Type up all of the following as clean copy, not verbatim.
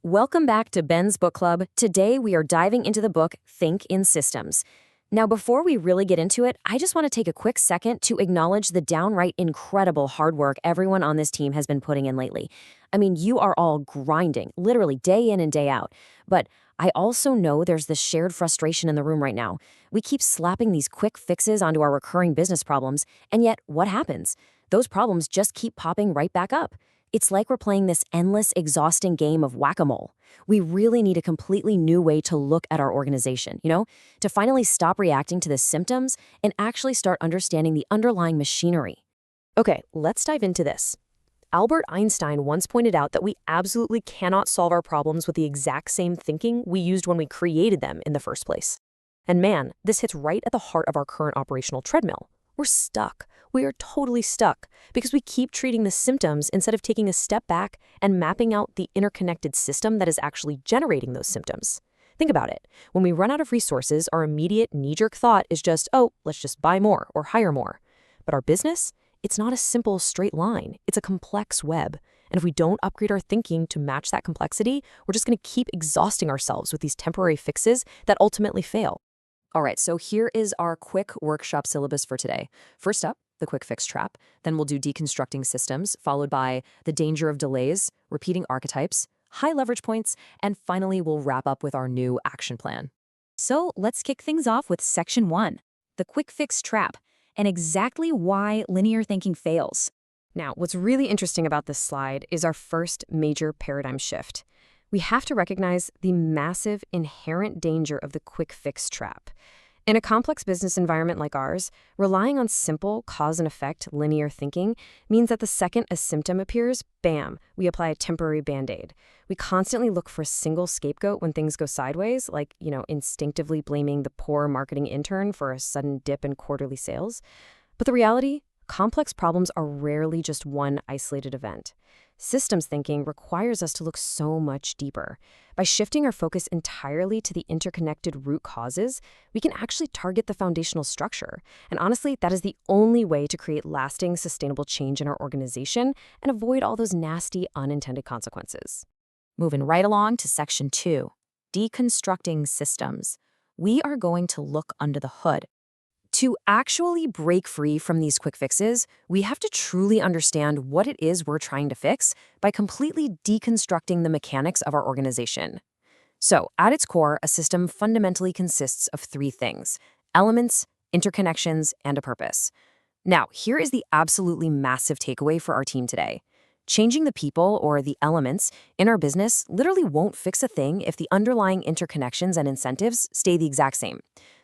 Welcome back to Ben's Book Club. Today we are diving into the book Think in Systems. Now, before we really get into it, I just want to take a quick second to acknowledge the downright incredible hard work everyone on this team has been putting in lately. I mean, you are all grinding, literally day in and day out. But I also know there's this shared frustration in the room right now. We keep slapping these quick fixes onto our recurring business problems, and yet what happens? Those problems just keep popping right back up. It's like we're playing this endless, exhausting game of whack-a-mole. We really need a completely new way to look at our organization, to finally stop reacting to the symptoms and actually start understanding the underlying machinery. Okay, let's dive into this. Albert Einstein once pointed out that we absolutely cannot solve our problems with the exact same thinking we used when we created them in the first place. And man, this hits right at the heart of our current operational treadmill. We're stuck. We are totally stuck because we keep treating the symptoms instead of taking a step back and mapping out the interconnected system that is actually generating those symptoms. Think about it. When we run out of resources, our immediate knee-jerk thought is just, oh, let's just buy more or hire more. But our business, it's not a simple straight line. It's a complex web. And if we don't upgrade our thinking to match that complexity, we're just going to keep exhausting ourselves with these temporary fixes that ultimately fail. All right, so here is our quick workshop syllabus for today. First up, the quick fix trap. Then we'll do deconstructing systems, followed by the danger of delays, repeating archetypes, high leverage points, and finally we'll wrap up with our new action plan. So let's kick things off with Section 1, the quick fix trap, and exactly why linear thinking fails. Now, what's really interesting about this slide is our first major paradigm shift. We have to recognize the massive inherent danger of the quick fix trap. In a complex business environment like ours, relying on simple cause and effect linear thinking means that the second a symptom appears, bam, we apply a temporary band-aid. We constantly look for a single scapegoat when things go sideways, like, instinctively blaming the poor marketing intern for a sudden dip in quarterly sales. But the reality, complex problems are rarely just one isolated event. Systems thinking requires us to look so much deeper. By shifting our focus entirely to the interconnected root causes, we can actually target the foundational structure. And honestly, that is the only way to create lasting, sustainable change in our organization and avoid all those nasty, unintended consequences. Moving right along to Section 2, deconstructing systems. We are going to look under the hood. To actually break free from these quick fixes, we have to truly understand what it is we're trying to fix by completely deconstructing the mechanics of our organization. So, at its core, a system fundamentally consists of three things: elements, interconnections, and a purpose. Now, here is the absolutely massive takeaway for our team today. Changing the people, or the elements, in our business literally won't fix a thing if the underlying interconnections and incentives stay the exact same.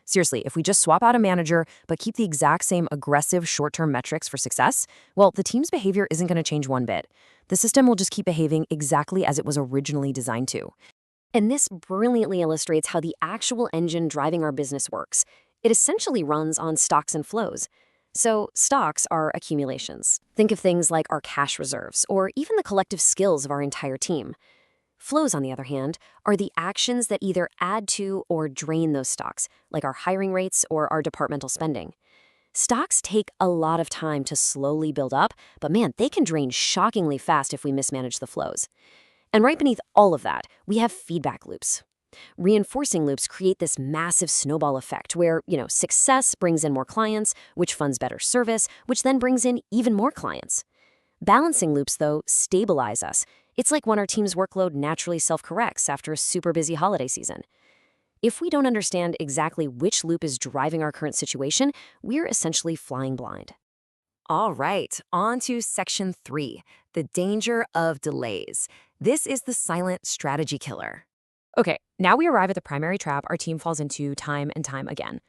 Seriously, if we just swap out a manager but keep the exact same aggressive short-term metrics for success, well, the team's behavior isn't going to change one bit. The system will just keep behaving exactly as it was originally designed to. And this brilliantly illustrates how the actual engine driving our business works. It essentially runs on stocks and flows. So stocks are accumulations. Think of things like our cash reserves or even the collective skills of our entire team. Flows, on the other hand, are the actions that either add to or drain those stocks, like our hiring rates or our departmental spending. Stocks take a lot of time to slowly build up, but man, they can drain shockingly fast if we mismanage the flows. And right beneath all of that, we have feedback loops. Reinforcing loops create this massive snowball effect where, success brings in more clients, which funds better service, which then brings in even more clients. Balancing loops, though, stabilize us. It's like when our team's workload naturally self-corrects after a super busy holiday season. If we don't understand exactly which loop is driving our current situation, we're essentially flying blind. All right, on to Section 3, the danger of delays. This is the silent strategy killer. Okay, now we arrive at the primary trap our team falls into time and time again: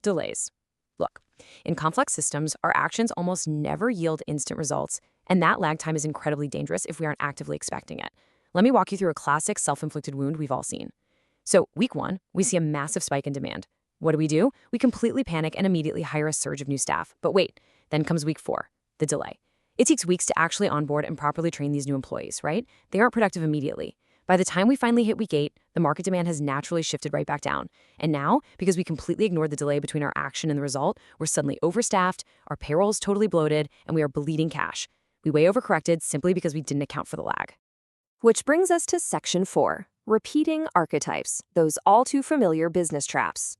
delays. Look, in complex systems, our actions almost never yield instant results, and that lag time is incredibly dangerous if we aren't actively expecting it. Let me walk you through a classic self-inflicted wound we've all seen. So, week 1, we see a massive spike in demand. What do? We completely panic and immediately hire a surge of new staff. But wait, then comes week 4, the delay. It takes weeks to actually onboard and properly train these new employees, right? They aren't productive immediately. By the time we finally hit week 8, the market demand has naturally shifted right back down. And now, because we completely ignored the delay between our action and the result, we're suddenly overstaffed, our payroll is totally bloated, and we are bleeding cash. We way overcorrected simply because we didn't account for the lag. Which brings us to Section 4, repeating archetypes, those all too familiar business traps.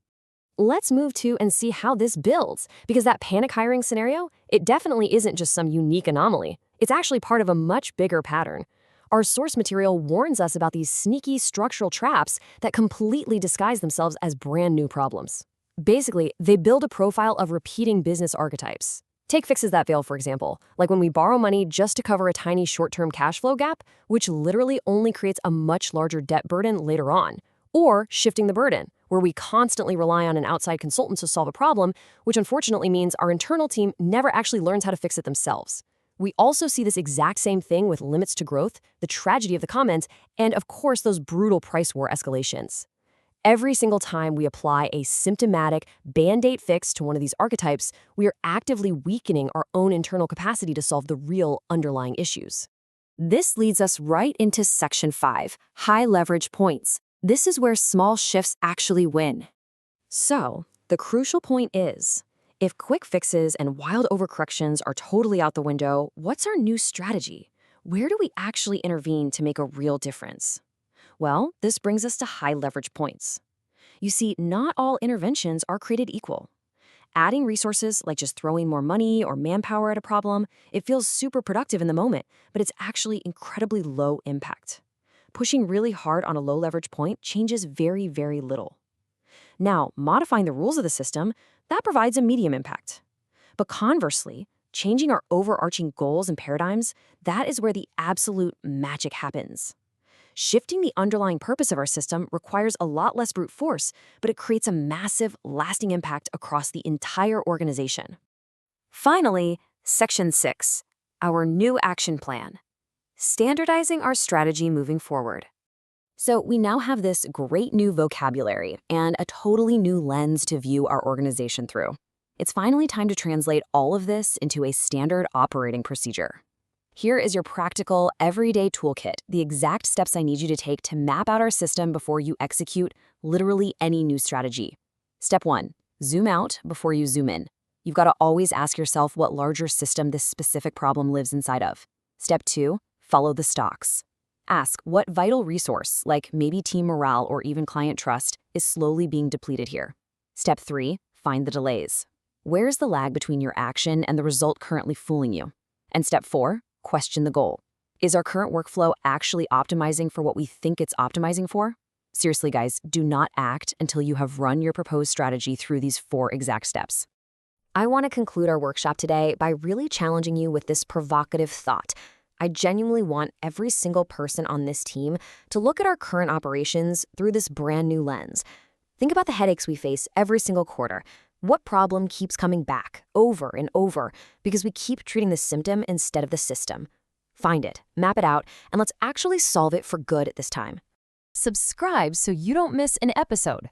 Let's move to and see how this builds, because that panic hiring scenario, it definitely isn't just some unique anomaly. It's actually part of a much bigger pattern. Our source material warns us about these sneaky structural traps that completely disguise themselves as brand new problems. Basically, they build a profile of repeating business archetypes. Take fixes that fail, for example, like when we borrow money just to cover a tiny short-term cash flow gap, which literally only creates a much larger debt burden later on. Or shifting the burden, where we constantly rely on an outside consultant to solve a problem, which unfortunately means our internal team never actually learns how to fix it themselves. We also see this exact same thing with limits to growth, the tragedy of the commons, and of course those brutal price war escalations. Every single time we apply a symptomatic band-aid fix to one of these archetypes, we are actively weakening our own internal capacity to solve the real underlying issues. This leads us right into Section 5, high leverage points. This is where small shifts actually win. So, the crucial point is, if quick fixes and wild overcorrections are totally out the window, what's our new strategy? Where do we actually intervene to make a real difference? Well, this brings us to high leverage points. You see, not all interventions are created equal. Adding resources, like just throwing more money or manpower at a problem, it feels super productive in the moment, but it's actually incredibly low impact. Pushing really hard on a low leverage point changes very, very little. Now, modifying the rules of the system, that provides a medium impact. But conversely, changing our overarching goals and paradigms, that is where the absolute magic happens. Shifting the underlying purpose of our system requires a lot less brute force, but it creates a massive, lasting impact across the entire organization. Finally, Section 6, our new action plan. Standardizing our strategy moving forward. So we now have this great new vocabulary and a totally new lens to view our organization through. It's finally time to translate all of this into a standard operating procedure. Here is your practical, everyday toolkit, the exact steps I need you to take to map out our system before you execute literally any new strategy. Step 1, zoom out before you zoom in. You've got to always ask yourself what larger system this specific problem lives inside of. Step 2, follow the stocks. Ask what vital resource, like maybe team morale or even client trust, is slowly being depleted here. Step 3, find the delays. Where's the lag between your action and the result currently fooling you? And step 4, question the goal. Is our current workflow actually optimizing for what we think it's optimizing for? Seriously, guys, do not act until you have run your proposed strategy through these 4 exact steps. I want to conclude our workshop today by really challenging you with this provocative thought. I genuinely want every single person on this team to look at our current operations through this brand new lens. Think about the headaches we face every single quarter. What problem keeps coming back over and over because we keep treating the symptom instead of the system? Find it, map it out, and let's actually solve it for good at this time. Subscribe so you don't miss an episode.